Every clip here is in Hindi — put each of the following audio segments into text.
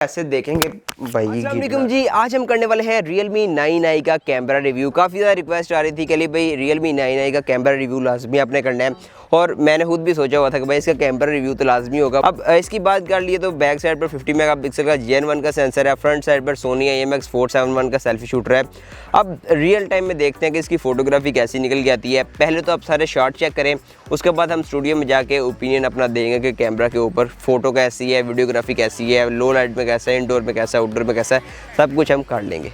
ऐसे देखेंगे भाई। अस्सलाम वालेकुम जी, आज हम करने वाले हैं Realme 9i का कैमरा रिव्यू। काफ़ी ज़्यादा रिक्वेस्ट आ रही थी कि लिए भाई Realme 9i का कैमरा रिव्यू लाजमी आपने करना है, और मैंने खुद भी सोचा हुआ था कि भाई इसका कैमरा रिव्यू तो लाजमी होगा। अब इसकी बात कर लिए तो बैक साइड पर 50 मेगापिक्सल का Gen1 का सेंसर है, फ्रंट साइड पर Sony IMX471 का सेल्फी शूटर है। अब रियल टाइम में देखते हैं कि इसकी फ़ोटोग्राफी कैसी निकल के आती है। पहले तो आप सारे शॉट चेक करें, उसके बाद हम स्टूडियो में जाके ओपिनियन अपना देंगे कि कैमरा के ऊपर फ़ोटो कैसी है, वीडियोग्राफी कैसी है, लो लाइट में कैसा है, इंडोर में कैसा है, आउटडोर में कैसा है, सब कुछ हम कर लेंगे।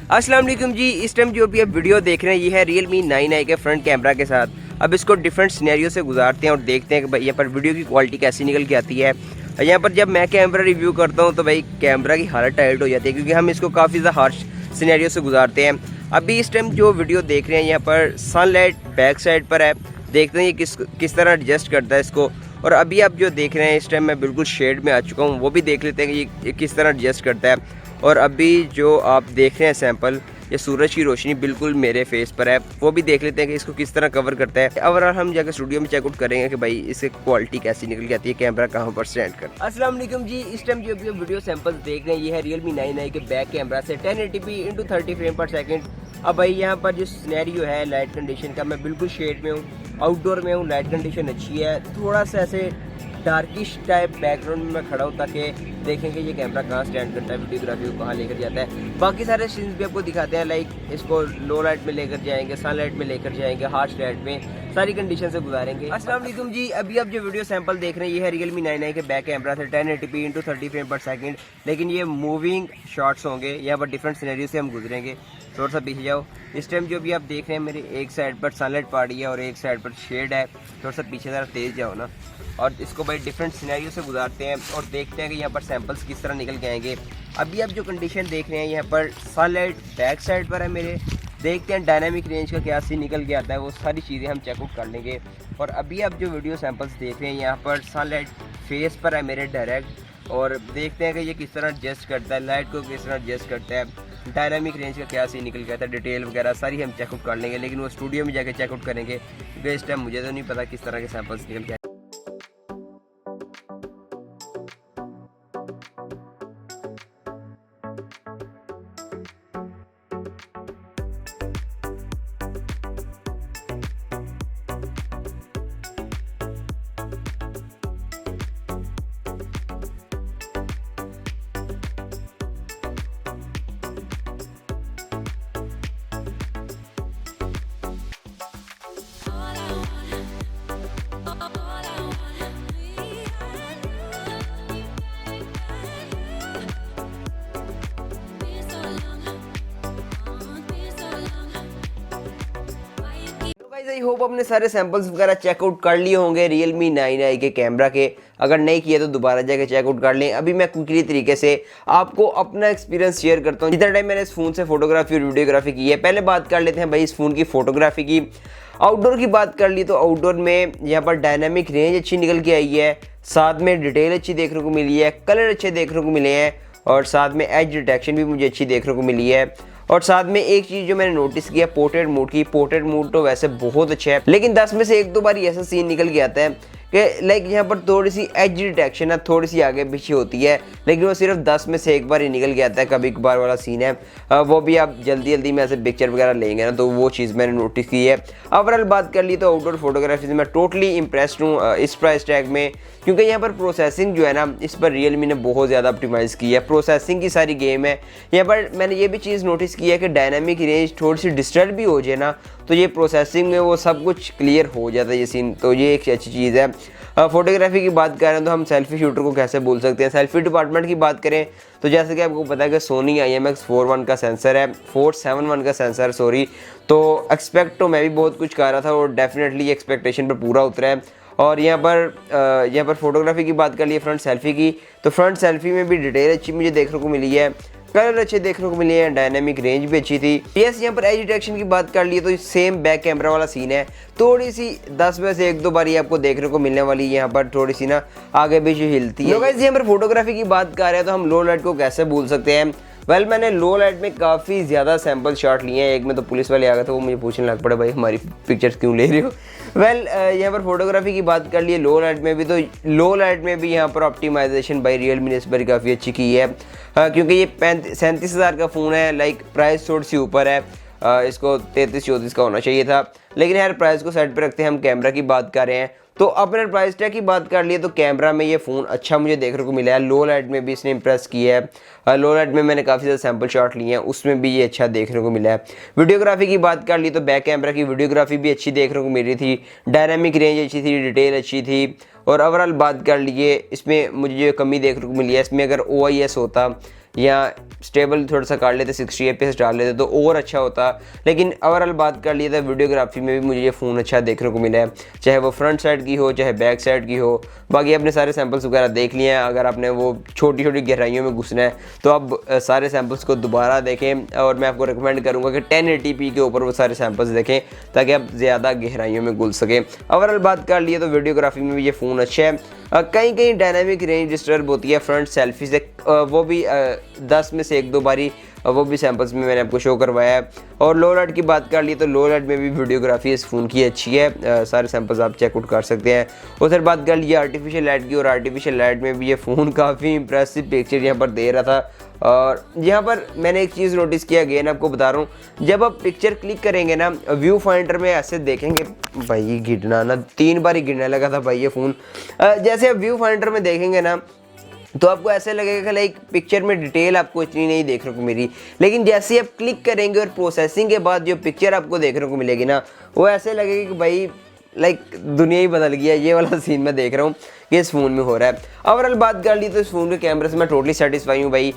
अस्सलाम वालेकुम जी, इस टाइम जो भी आप वीडियो देख रहे हैं ये है Realme 9i के फ्रंट कैमरा के साथ। अब इसको डिफरेंट सिनेरियो से गुजारते हैं और देखते हैं कि भाई यहाँ पर वीडियो की क्वालिटी कैसी निकल के आती है। यहाँ पर जब मैं कैमरा रिव्यू करता हूँ तो भाई कैमरा की हालत टाइट हो जाती है, क्योंकि हम इसको काफ़ी ज़्यादा हार्श सिनेरियो से गुजारते हैं। अभी इस टाइम जो वीडियो देख रहे हैं यहाँ पर सनलाइट बैक साइड पर है, देखते हैं ये किस तरह एडजस्ट करता है इसको। और अभी आप जो देख रहे हैं इस टाइम मैं बिल्कुल शेड में आ चुका हूँ, वो भी देख लेते हैं कि ये किस तरह एडजस्ट करता है। और अभी जो आप देख रहे हैं सैंपल, ये सूरज की रोशनी बिल्कुल मेरे फेस पर है, वो भी देख लेते हैं कि इसको किस तरह कवर करता है। ओवरऑल हम जाकर स्टूडियो में चेकआउट करेंगे कि भाई इससे क्वालिटी कैसी निकल के आती है, कैमरा कहाँ पर स्टैंड कर। अस्सलाम वालेकुम जी, इस टाइम जो भी वीडियो सैंपल्स देख रहे हैं ये है Realme 9i के बैक कैमरा से 1080p × 30 फ्रेम पर सेकंड। अब भाई यहाँ पर जो सिनेरियो है लाइट कंडीशन का, मैं बिल्कुल शेड में हूँ, आउटडोर में हूँ, लाइट कंडीशन अच्छी है, थोड़ा सा ऐसे डार्किश टाइप बैकग्राउंड में मैं खड़ा हूँ ताकि देखेंगे ये कैमरा कहाँ स्टैंड करता है, वीडियोग्राफी को कहाँ लेकर जाता है। बाकी सारे सीन्स भी आपको दिखाते हैं, लाइक इसको लो लाइट में लेकर जाएंगे, सन लाइट में लेकर जाएंगे, हार्श लाइट में, सारी कंडीशन से गुजारेंगे। अस्सलाम वालेकुम जी, अभी आप जो वीडियो सैंपल देख रहे हैं ये है Realme 9i के बैक कैमरा से 1080p × 30 फ्रेम पर सेकंड। लेकिन ये मूविंग शॉट्स होंगे, यहाँ पर डिफरेंट सिनेरियो से हम गुजरेंगे। थोड़ा सा पीछे जाओ। इस टाइम जो भी आप देख रहे हैं मेरी एक साइड पर सनलाइट पड़ रही है और एक साइड पर शेड है, थोड़ा सा पीछे ज़रा तेज़ जाओ ना। और इसको भाई डिफरेंट सिनेरियो से गुजारते हैं और देखते हैं कि यहाँ पर सैंपल्स किस तरह निकल के आएंगे। अभी आप जो कंडीशन देख रहे हैं यहाँ पर सनलाइट बैक साइड पर है मेरे, देखते हैं डायनामिक रेंज का क्या सीन निकल के आता है, वो सारी चीज़ें हम चेकआउट कर लेंगे। और अभी आप जो वीडियो सैंपल्स देख रहे हैं यहाँ पर सनलाइट फेस पर है मेरे डायरेक्ट, और देखते हैं कि ये किस तरह एडजस्ट करता है, लाइट को किस तरह एडजस्ट करता है, डायनामिक रेंज का क्या सीन निकल गया था, डिटेल वगैरह सारी हम चेकआउट कर लेंगे। लेकिन वो स्टूडियो में जाकर चेकआउट करेंगे, क्योंकि इस टाइम मुझे तो नहीं पता किस तरह के सैंपल्स निकल के। आई होप अपने सारे सैंपल्स वगैरह चेकआउट कर लिए होंगे Realme 9i के कैमरा के। अगर नहीं किए तो दोबारा जाके चेकआउट कर लें। अभी मैं क्विकली तरीके से आपको अपना एक्सपीरियंस शेयर करता हूँ, जितना टाइम मैंने इस फ़ोन से फोटोग्राफी और वीडियोग्राफी की है। पहले बात कर लेते हैं भाई इस फ़ोन की फ़ोटोग्राफी की। आउटडोर की बात कर ली तो आउटडोर में यहाँ पर डायनामिक रेंज अच्छी निकल के आई है, साथ में डिटेल अच्छी देखने को मिली है, कलर अच्छे देखने को मिले हैं, और साथ में एज डिटेक्शन भी मुझे अच्छी देखने को मिली है। और साथ में एक चीज़ जो मैंने नोटिस किया पोर्ट्रेट मोड की, पोर्ट्रेट मोड तो वैसे बहुत अच्छा है, लेकिन 10 में से एक दो बार ऐसा सीन निकल के आता है कि लाइक यहाँ पर थोड़ी सी एज डिटेक्शन है, थोड़ी सी आगे पीछे होती है, लेकिन वो सिर्फ 10 में से एक बार ही निकल के आता है, कभी कभार वाला सीन है। वो भी आप जल्दी जल्दी में ऐसे पिक्चर वगैरह लेंगे ना, तो वो चीज़ मैंने नोटिस की है। ओवरऑल बात कर ली तो आउटडोर फोटोग्राफी से मैं टोटली इंप्रेस्ड हूँ इस प्राइस टैग में, क्योंकि यहाँ पर प्रोसेसिंग जो है ना, इस पर रियलमी ने बहुत ज़्यादा ऑप्टिमाइज़ की है। प्रोसेसिंग की सारी गेम है यहाँ पर। मैंने ये भी चीज़ नोटिस की है कि डायनामिक रेंज थोड़ी सी डिस्टर्ब भी हो जाए ना, तो ये प्रोसेसिंग में वो सब कुछ क्लियर हो जाता है ये सीन, तो ये एक अच्छी चीज़ है। फोटोग्राफी की बात करें तो हम सेल्फी शूटर को कैसे बोल सकते हैं। सेल्फी डिपार्टमेंट की बात करें तो जैसे कि आपको पता है कि सोनी IMX41 का सेंसर है, 471 का सेंसर सॉरी, तो एक्सपेक्ट तो मैं भी बहुत कुछ कर रहा था और डेफिनेटली एक्सपेक्टेशन पर पूरा उतरा है। और यहाँ पर फोटोग्राफी की बात कर लिए फ्रंट सेल्फी की, तो फ्रंट सेल्फी में भी डिटेल अच्छी मुझे देखने को मिली है, कलर अच्छे देखने को मिले हैं, डायनामिक रेंज भी अच्छी थी। यस, यहाँ पर एज डिटेक्शन की बात कर लिए तो सेम बैक कैमरा वाला सीन है, थोड़ी सी 10 में से 1-2 बार आपको देखने को मिलने वाली है यहाँ पर थोड़ी सी ना आगे भी जो हिलती है। गाइस यहाँ पर फोटोग्राफी की बात कर रहे हैं तो हम लो लाइट को कैसे भूल सकते हैं। वेल मैंने लो लाइट में काफ़ी ज़्यादा सैम्पल शॉट लिए हैं। एक में तो पुलिस वाले आ गए थे, वो मुझे पूछने लग पड़े भाई हमारी पिक्चर्स क्यों ले रहे हो। वेल यहाँ पर फोटोग्राफी की बात कर लिए लो लाइट में भी, तो लो लाइट में भी यहाँ पर ऑप्टिमाइजेशन बाई रियलमी ने इस पर काफ़ी अच्छी की है, क्योंकि ये 37,000 का फ़ोन है, लाइक प्राइस थोड़ी सी ऊपर है, इसको 33-34 का होना चाहिए था, लेकिन यार प्राइस को साइड पर रखते हैं, हम कैमरा की बात कर रहे हैं। तो अपने प्राइस टैग की बात कर लिए तो कैमरा में ये फ़ोन अच्छा मुझे देखने को मिला है। लो लाइट में भी इसने इंप्रेस किया है, लो लाइट में मैंने काफ़ी ज़्यादा सैम्पल शॉट लिए हैं, उसमें भी ये अच्छा देखने को मिला है। वीडियोग्राफी की बात कर ली तो बैक कैमरा की वीडियोग्राफी भी अच्छी देखने को मिल रही थी, डायनामिक रेंज अच्छी थी, डिटेल अच्छी थी। और ओवरऑल बात कर लीजिए इसमें मुझे जो कमी देखने को मिली है, इसमें अगर OIS होता या स्टेबल थोड़ा सा काट लेते, 60 FPS डाल लेते तो और अच्छा होता। लेकिन ओवरऑल बात कर लिए तो वीडियोग्राफी में भी मुझे ये फ़ोन अच्छा देखने को मिला है, चाहे वो फ्रंट साइड की हो चाहे बैक साइड की हो। बाकी आपने सारे सैंपल्स वगैरह देख लिए हैं, अगर आपने वो छोटी छोटी गहराइयों में घुसना है तो आप सारे सैंपल्स को दोबारा देखें, और मैं आपको रिकमेंड करूँगा कि 1080p के ऊपर वो सारे सैंपल्स देखें ताकि आप ज़्यादा गहराइयों में घुस सकें। ओवरऑल बात कर लिए तो वीडियोग्राफी में भी ये फ़ोन अच्छा है। कहीं कहीं डायनामिक रेंज डिस्टर्ब होती है फ्रंट सेल्फी से, वो भी 10 में से 1-2 बारी वो भी सैंपल्स में मैंने आपको शो करवाया है। और लो लाइट की बात कर ली तो लो लाइट में भी वीडियोग्राफी इस फ़ोन की अच्छी है, सारे सैंपल्स आप चेकआउट कर सकते हैं। उधर बात कर लीजिए आर्टिफिशियल लाइट की, और आर्टिफिशियल लाइट में भी ये फ़ोन काफ़ी इंप्रेसिव पिक्चर यहाँ पर दे रहा था। और यहाँ पर मैंने एक चीज़ नोटिस किया, अगेन आपको बता रहा हूँ, जब आप पिक्चर क्लिक करेंगे ना व्यू फाइंडर में ऐसे देखेंगे, भाई गिरना ना 3 बार ही गिरने लगा था भाई ये फ़ोन। जैसे आप व्यू फाइंडर में देखेंगे ना तो आपको ऐसे लगेगा कि लाइक पिक्चर में डिटेल आपको इतनी नहीं देखने को मिली, लेकिन जैसे आप क्लिक करेंगे और प्रोसेसिंग के बाद जो पिक्चर आपको देखने को मिलेगी ना, वो ऐसे लगेगा कि भाई लाइक दुनिया ही बदल गया। ये वाला सीन मैं देख रहा हूँ कि इस फ़ोन में हो रहा है। ओवरऑल बात कर ली तो इस फ़ोन के कैमरे से मैं टोटली सेटिस्फाई हूँ भाई।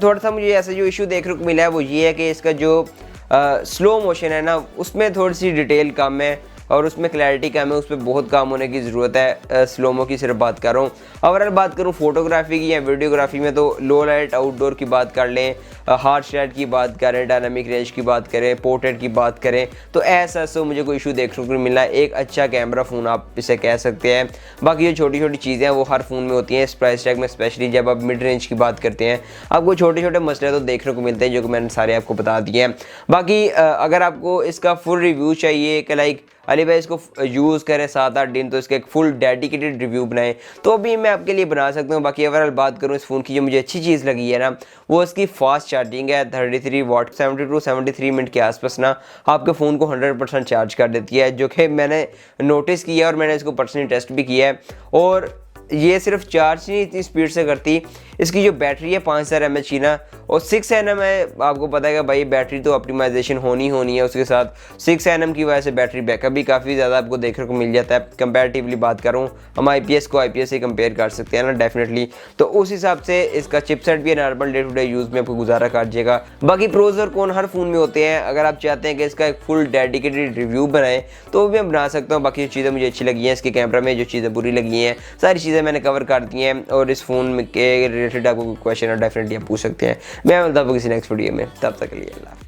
थोड़ा सा मुझे ऐसा जो इशू देखने को मिला है वो ये है कि इसका जो स्लो मोशन है ना, उसमें थोड़ी सी डिटेल कम है और उसमें क्लैरिटी कम है, उस पर बहुत काम होने की ज़रूरत है। स्लोमो की सिर्फ बात कर रहा हूँ। ओवरऑल बात करूँ फोटोग्राफी की या वीडियोग्राफी में, तो लो लाइट आउटडोर की बात कर लें, हार्ड लाइट की बात करें, डायनामिक रेंज की बात करें, पोर्ट्रेट की बात करें, तो ऐसा सो मुझे कोई इशू देखने को मिला। एक अच्छा कैमरा फ़ोन आप इसे कह सकते हैं। बाकी ये छोटी छोटी चीज़ें हैं वो हर फ़ोन में होती हैं, इस प्राइस टैग में स्पेशली जब आप मिड रेंज की बात करते हैं आपको छोटे छोटे मसले तो देखने को मिलते हैं, जो कि मैंने सारे आपको बता दिए हैं। बाकी अगर आपको इसका फुल रिव्यू चाहिए कि लाइक अली भाई इसको यूज़ करें 7-8 दिन, तो इसका एक फुल डेडिकेटेड रिव्यू बनाएं, तो भी मैं आपके लिए बना सकता हूँ। बाकी ओवरऑल बात करूँ इस फ़ोन की, जो मुझे अच्छी चीज़ लगी है ना, वो इसकी फास्ट चार्जिंग है। 33 वाट 72-73 मिनट के आसपास ना आपके फ़ोन को 100% चार्ज कर देती है, जो कि मैंने नोटिस किया है और मैंने इसको पर्सनली टेस्ट भी किया है। और ये सिर्फ चार्ज नहीं इतनी स्पीड से करती, इसकी जो बैटरी है 5000 mAh की ना, और 6 nm है। आपको पता है कि भाई बैटरी तो ऑप्टिमाइजेशन होनी है, उसके साथ 6 nm की वजह से बैटरी बैकअप भी काफ़ी ज़्यादा आपको देखने को मिल जाता है। कंपैरेटिवली बात करूँ, हम IPS को IPS से कंपेयर कर सकते हैं ना डेफिनेटली, तो उस हिसाब से इसका चिपसेट भी normal day to day use में आपको गुजारा कर जाएगा। बाकी प्रोज और कौन हर फ़ोन में होते हैं, अगर आप चाहते हैं कि इसका एक फुल डेडिकेटेड रिव्यू बनाएं तो भी मैं बना सकता हूँ। बाकी जो चीज़ें मुझे अच्छी लगी हैं, इसके कैमरा में जो चीज़ें बुरी लगी हैं, सारी चीज़ें मैंने कवर कर दी हैं। और इस फ़ोन के रिलेटेड आपको कोई क्वेश्चन है डेफिनेटली आप पूछ सकते हैं। मैं मिलता हूँ किसी नेक्स्ट वीडियो में, तब तक के लिए अल्लाह।